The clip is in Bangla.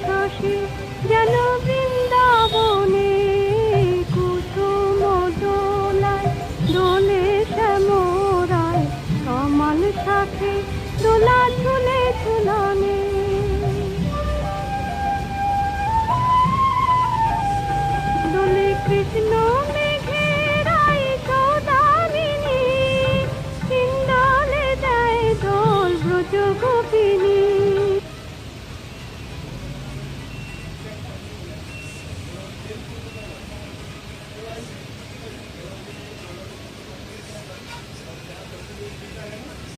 শশী যেন বৃন্দাবনে কুসুম দোলায় দোলে শ্যামরায় কমল শাখে দোলা ঝুলে ঝুলনে দোলে কৃষ্ণ মেঘেরাই সৌদামিনী হিন্দোলে দেয় দোল ব্রজ গোপিনী।